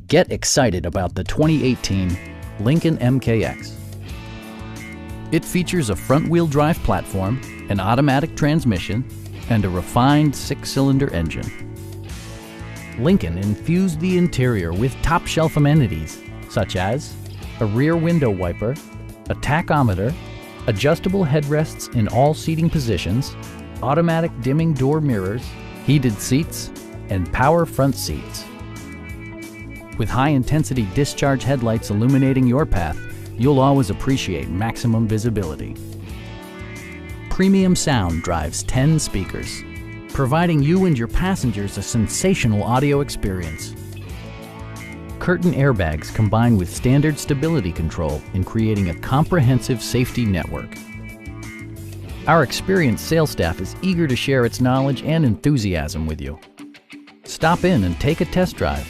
Get excited about the 2018 Lincoln MKX. It features a front-wheel drive platform, an automatic transmission, and a refined 6-cylinder engine. Lincoln infused the interior with top-shelf amenities such as a rear window wiper, a tachometer, adjustable headrests in all seating positions, automatic dimming door mirrors, heated seats, and power front seats. With high-intensity discharge headlights illuminating your path, you'll always appreciate maximum visibility. Premium sound drives 10 speakers, providing you and your passengers a sensational audio experience. Curtain airbags combine with standard stability control in creating a comprehensive safety network. Our experienced sales staff is eager to share its knowledge and enthusiasm with you. Stop in and take a test drive.